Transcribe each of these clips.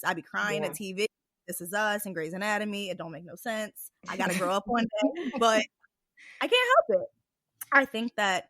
I be crying at TV. This Is Us and Grey's Anatomy. It don't make no sense. I gotta grow up one day, but I can't help it. I think that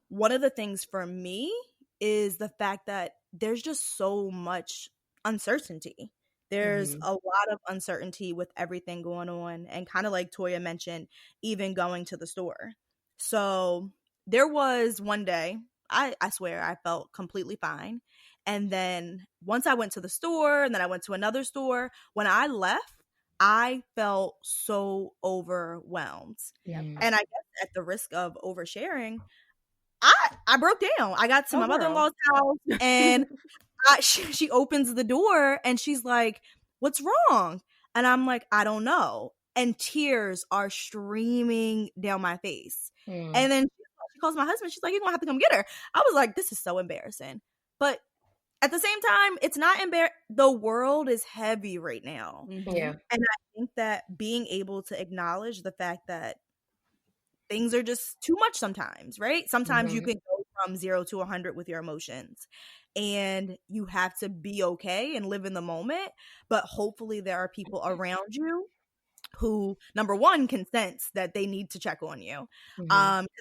one of the things for me is the fact that there's just so much uncertainty. There's a lot of uncertainty with everything going on. And kind of like Toya mentioned, even going to the store. So there was one day, I swear, I felt completely fine. And then once I went to the store and then I went to another store, when I left, I felt so overwhelmed. And I guess at the risk of oversharing, I broke down. I got to my mother-in-law's house and she opens the door and she's like, "What's wrong?" And I'm like, "I don't know." And tears are streaming down my face. And then she calls my husband. She's like, "You're going to have to come get her." I was like, this is so embarrassing. But at the same time, it's not embarrassing. The world is heavy right now. Yeah. And I think that being able to acknowledge the fact that things are just too much sometimes, right? Sometimes you can go from 0 to 100 with your emotions and you have to be okay and live in the moment. But hopefully there are people around you who, number one, can sense that they need to check on you.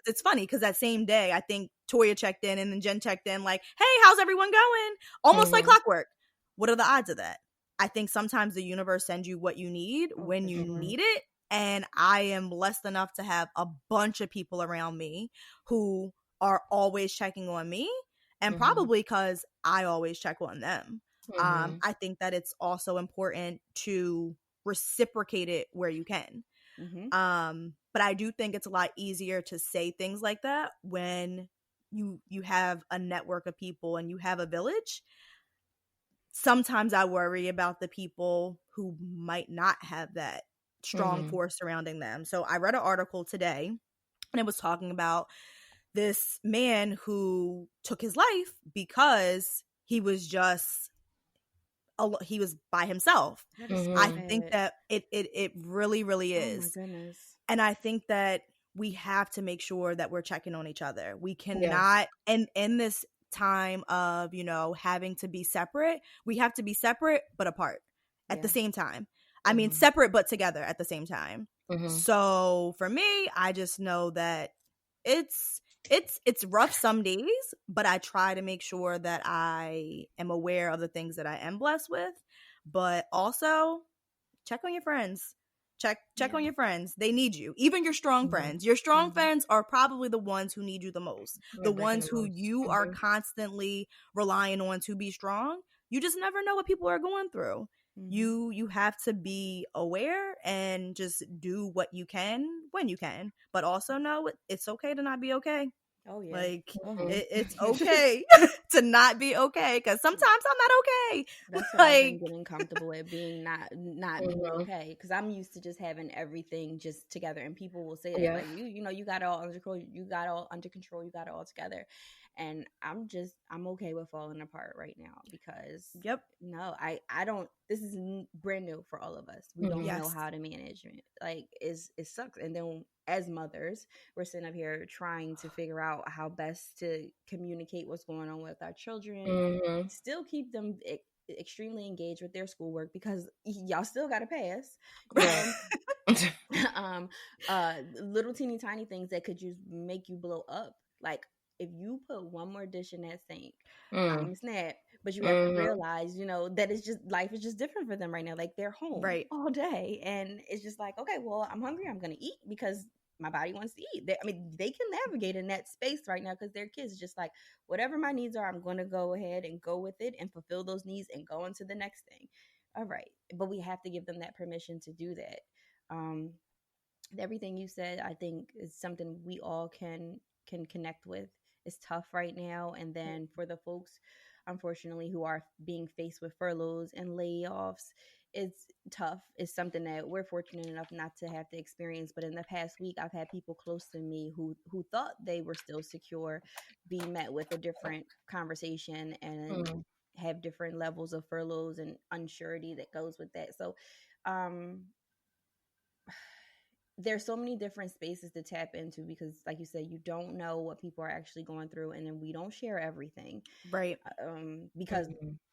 It's funny because that same day, I think Toya checked in and then Jen checked in like, "Hey, how's everyone going?" Almost like clockwork. What are the odds of that? I think sometimes the universe sends you what you need when you need it. And I am blessed enough to have a bunch of people around me who are always checking on me, and probably because I always check on them. I think that it's also important to reciprocate it where you can. But I do think it's a lot easier to say things like that when you have a network of people and you have a village. Sometimes I worry about the people who might not have that strong force surrounding them. So I read an article today and it was talking about this man who took his life because he was by himself. I think that it really, really is. Oh my goodness. And I think that we have to make sure that we're checking on each other. We cannot, and in this time of, having to be separate, we have to be separate but apart at the same time. I mean, separate but together at the same time. So for me, I just know that it's rough some days, but I try to make sure that I am aware of the things that I am blessed with, but also check on your friends. Check on your friends. They need you. Even your strong friends. Your strong friends are probably the ones who need you the most. The ones who you are constantly relying on to be strong. You just never know what people are going through. You have to be aware and just do what you can when you can, but also know it's okay to not be okay. Oh yeah, like it's okay to not be okay, because sometimes I'm not okay. That's what I've been getting comfortable at, being not being okay, because I'm used to just having everything just together, and people will say that like you got it all under control, you got it all under control, you got it all together, and I'm okay with falling apart right now because no, I don't. This is brand new for all of us. We don't know how to manage it. Like it sucks, and then as mothers, we're sitting up here trying to figure out how best to communicate what's going on with our children, still keep them extremely engaged with their schoolwork because y'all still got to pass. Little teeny tiny things that could just make you blow up. Like if you put one more dish in that sink, I'm gonna snap. But you have to realize, that it's just life is just different for them right now. Like they're home all day, and it's just like, okay, well, I'm hungry. I'm gonna eat because my body wants to eat. They can navigate in that space right now because they're kids. Just like whatever my needs are, I'm gonna go ahead and go with it and fulfill those needs and go into the next thing. All right, but we have to give them that permission to do that. Everything you said, I think, is something we all can connect with. It's tough right now, and then for the folks, unfortunately, who are being faced with furloughs and layoffs, it's tough. It's something that we're fortunate enough not to have to experience. But in the past week, I've had people close to me who thought they were still secure be met with a different conversation and have different levels of furloughs and unsurety that goes with that. So there's so many different spaces to tap into because, like you said, you don't know what people are actually going through, and then we don't share everything, right? Because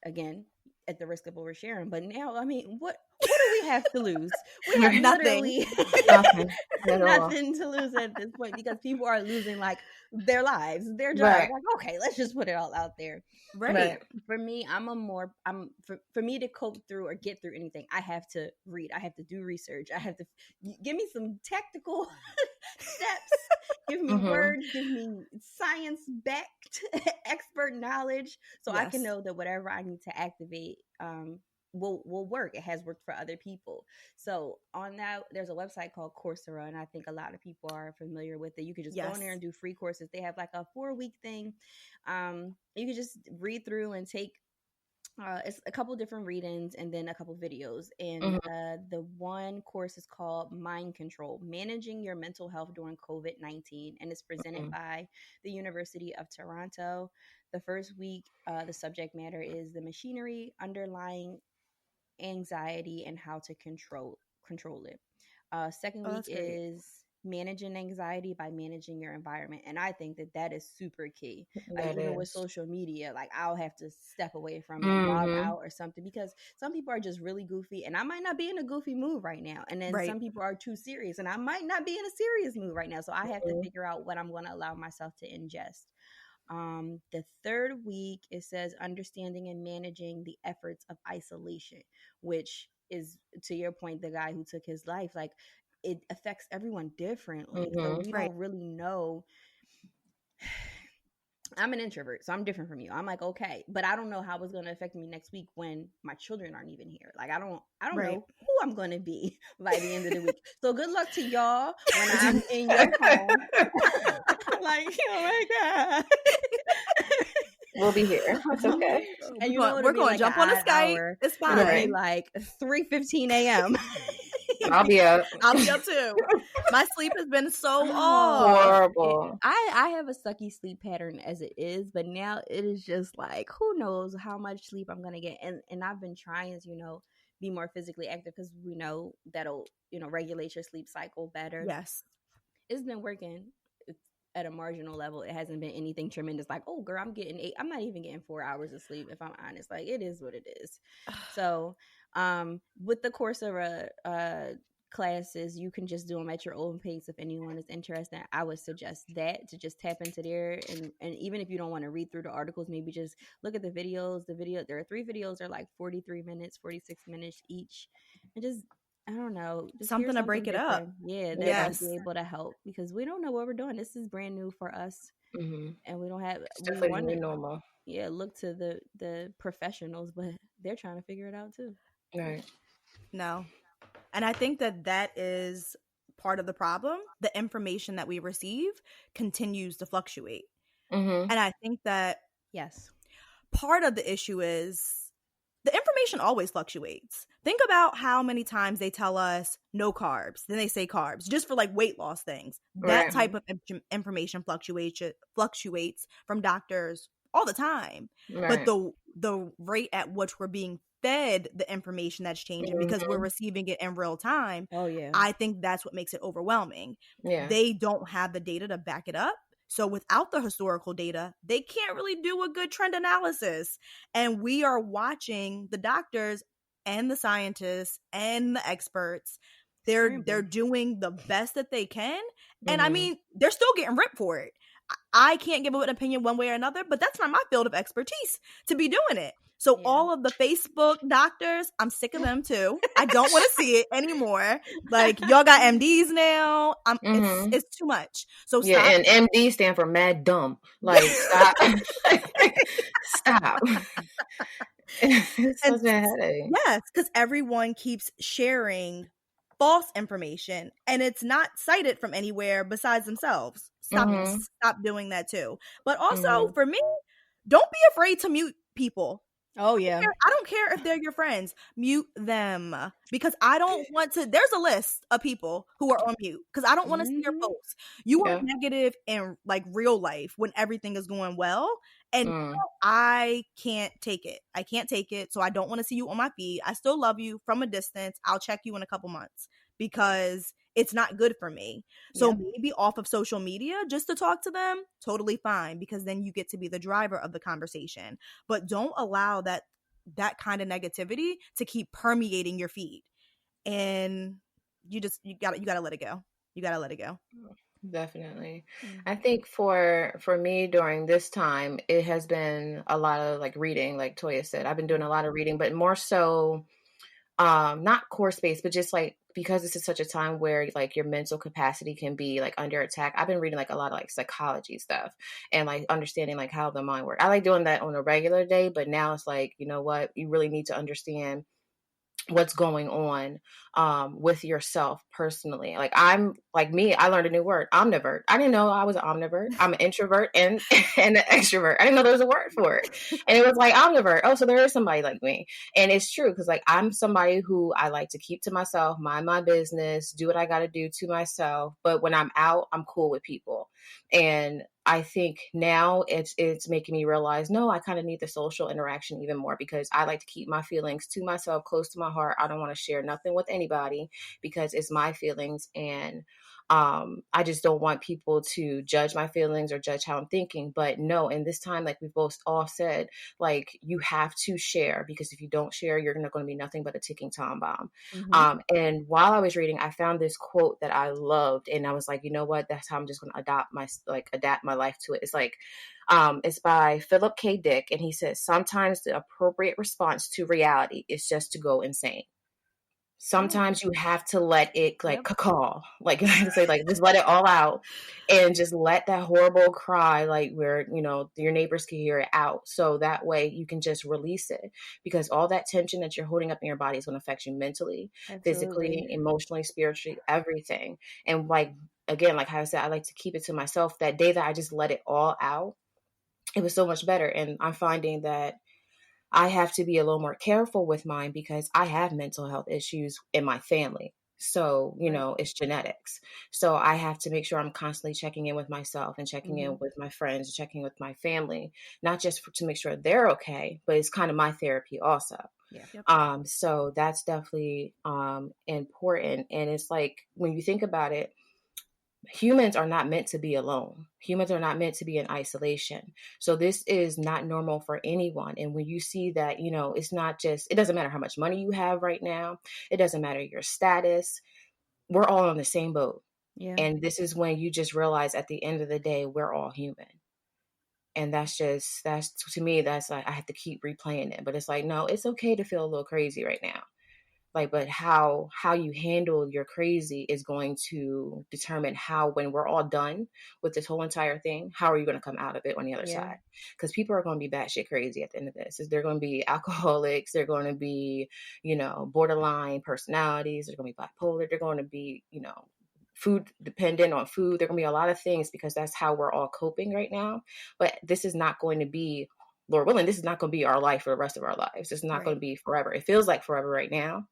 again, at the risk of oversharing. But now, I mean, what do we have to lose? We have Nothing. literally nothing to lose at this point, because people are losing like their lives, their jobs. Right. Like, okay, let's just put it all out there. Right. For me, for me to cope through or get through anything, I have to read. I have to do research. I have to give me some tactical steps. Give me words. Give me science-backed expert knowledge, so I can know that whatever I need to activate will work. It has worked for other people. So on that, there's a website called Coursera, and I think a lot of people are familiar with it. You could just go in there and do free courses. They have like a 4-week thing. You could just read through and take it's a couple different readings and then a couple videos. And the one course is called Mind Control: Managing Your Mental Health During COVID-19, and it's presented by the University of Toronto. The first week, the subject matter is the machinery underlying anxiety and how to control it. Second week is managing anxiety by managing your environment, and I think that is super key. Like, even with social media, like, I'll have to step away from it, log out or something, because some people are just really goofy, and I might not be in a goofy mood right now, and then some people are too serious, and I might not be in a serious mood right now, so I have to figure out what I'm going to allow myself to ingest. The third week, it says understanding and managing the efforts of isolation, which is, to your point, the guy who took his life, like, it affects everyone differently. So we don't really know. I'm an introvert, so I'm different from you. I'm like, okay, but I don't know how it's going to affect me next week when my children aren't even here. Like, I don't know who I'm going to be by the end of the week. So good luck to y'all when I'm in your home. Like, oh my God. We'll be here. It's okay. And we're going to jump on a Skype. It's fine. It'll be like 3:15 a.m. I'll be up. I'll be up too. My sleep has been so off. Horrible. I have a sucky sleep pattern as it is, but now it is just like, who knows how much sleep I'm gonna get. And I've been trying to, be more physically active, because we know that'll, regulate your sleep cycle better. Yes. It's been working. It's at a marginal level. It hasn't been anything tremendous. Like, oh girl, I'm getting 8. I'm not even getting 4 hours of sleep, if I'm honest. Like, it is what it is. So with the Coursera classes, you can just do them at your own pace. If anyone is interested, I would suggest that, to just tap into there, and even if you don't want to read through the articles, maybe just look at the videos. There are 3 videos, they're like 43 minutes, 46 minutes each, and just, I don't know, just something to break it up. Yeah, that might be able to help, because we don't know what we're doing. This is brand new for us, and we don't have. It's definitely normal. Yeah, look to the professionals, but they're trying to figure it out too. Right. No. And I think that is part of the problem. The information that we receive continues to fluctuate. And I think that part of the issue is the information always fluctuates. Think about how many times they tell us no carbs, then they say carbs, just for like weight loss things. That type of information fluctuates from doctors all the time. But the rate at which we're being fed the information that's changing, because we're receiving it in real time. I think that's what makes it overwhelming. They don't have the data to back it up. So without the historical data, they can't really do a good trend analysis. And we are watching the doctors and the scientists and the experts. They're doing the best that they can. And I mean, they're still getting ripped for it. I can't give an opinion one way or another, but that's not my field of expertise to be doing it. So all of the Facebook doctors, I'm sick of them too. I don't want to see it anymore. Like, y'all got MDs now. It's too much. So stop. And MD stand for mad dumb. Like, stop. Stop. It's such a headache. Yes, because everyone keeps sharing false information, and it's not cited from anywhere besides themselves. Stop doing that too. But also, for me, don't be afraid to mute people. Oh yeah. I don't care if they're your friends. Mute them, because I don't want to. There's a list of people who are on mute, because I don't want to see your posts. You are negative in like real life when everything is going well, and I can't take it. I can't take it. So I don't want to see you on my feed. I still love you from a distance. I'll check you in a couple months, because it's not good for me. So maybe off of social media just to talk to them, totally fine, because then you get to be the driver of the conversation. But don't allow that that kind of negativity to keep permeating your feed. And you gotta let it go. You gotta let it go. Definitely. I think for me during this time, it has been a lot of like reading, like Toya said. I've been doing a lot of reading, but more so not course based, but just like because this is such a time where like your mental capacity can be like under attack. I've been reading like a lot of like psychology stuff and like understanding like how the mind works. I like doing that on a regular day, but now it's like, you know what, you really need to understand what's going on with yourself personally. Like I'm like me, I learned a new word, omnivert. I didn't know I was an omnivert. I'm an introvert and and an extrovert. I didn't know there was a word for it. And it was like omnivert. Oh, so there is somebody like me. And it's true because like I'm somebody who I like to keep to myself, mind my business, do what I got to do to myself. But when I'm out, I'm cool with people. And I think now it's making me realize, no, I kind of need the social interaction even more because I like to keep my feelings to myself, close to my heart. I don't want to share nothing with anybody because it's my feelings. And I just don't want people to judge my feelings or judge how I'm thinking. But no, in this time, like we've both all said, like you have to share because if you don't share, you're not going to be nothing but a ticking time bomb. And while I was reading, I found this quote that I loved, and I was like, you know what? That's how I'm just going to adapt my life to it. It's like, it's by Philip K. Dick, and he says, sometimes the appropriate response to reality is just to go insane. Sometimes you have to let it like caw, like I say, like just let it all out and just let that horrible cry, like where, you know, your neighbors can hear it out. So that way you can just release it because all that tension that you're holding up in your body is going to affect you mentally, physically, emotionally, spiritually, everything. And like, again, like how I said, I like to keep it to myself. That day that I just let it all out, it was so much better. And I'm finding that I have to be a little more careful with mine because I have mental health issues in my family. So, you know, it's genetics. So I have to make sure I'm constantly checking in with myself and checking in with my friends, checking with my family, not just to make sure they're okay, but it's kind of my therapy also. So that's definitely important. And it's like, when you think about it, humans are not meant to be alone. Humans are not meant to be in isolation. So this is not normal for anyone. And when you see that, you know, it's not just, it doesn't matter how much money you have right now. It doesn't matter your status. We're all on the same boat. And this is when you just realize at the end of the day, we're all human. And that's to me, that's like, I have to keep replaying it. But it's like, no, it's okay to feel a little crazy right now. Like, but how you handle your crazy is going to determine how, when we're all done with this whole entire thing, how are you going to come out of it on the other side? Because people are going to be batshit crazy at the end of this. They're going to be alcoholics. They're going to be, you know, borderline personalities. They're going to be bipolar. They're going to be, you know, food dependent on food. There are going to be a lot of things because that's how we're all coping right now. But this is not going to be, Lord willing, this is not going to be our life for the rest of our lives. It's not going to be forever. It feels like forever right now.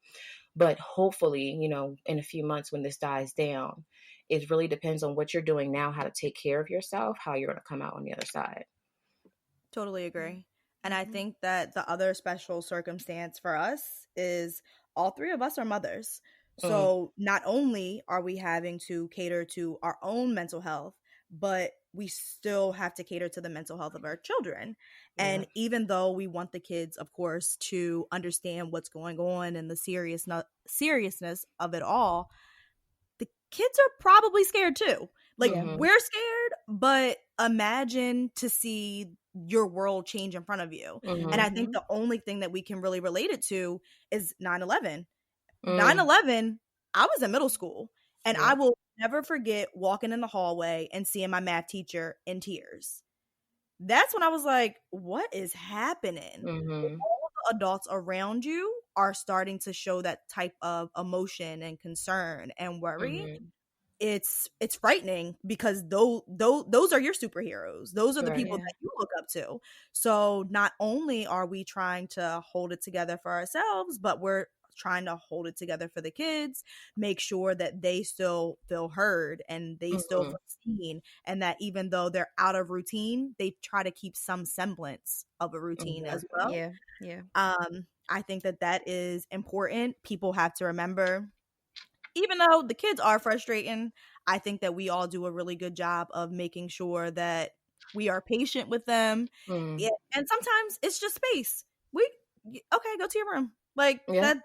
But hopefully, you know, in a few months when this dies down, it really depends on what you're doing now, how to take care of yourself, how you're going to come out on the other side. Totally agree. And I think that the other special circumstance for us is all three of us are mothers. So not only are we having to cater to our own mental health, but we still have to cater to the mental health of our children. And even though we want the kids, of course, to understand what's going on and the seriousness of it all, the kids are probably scared too. Like, we're scared, but imagine to see your world change in front of you. And I think the only thing that we can really relate it to is 9/11. 9/11, I was in middle school, and I will never forget walking in the hallway and seeing my math teacher in tears. That's when I was like, what is happening? All the adults around you are starting to show that type of emotion and concern and worry. It's frightening because those are your superheroes. Those are the people that you look up to. So not only are we trying to hold it together for ourselves, but we're trying to hold it together for the kids, make sure that they still feel heard and they still feel seen, and that even though they're out of routine, they try to keep some semblance of a routine as well. I think that is important. People have to remember, even though the kids are frustrating, I think that we all do a really good job of making sure that we are patient with them. And sometimes it's just space. okay, go to your room. Like Yeah. that's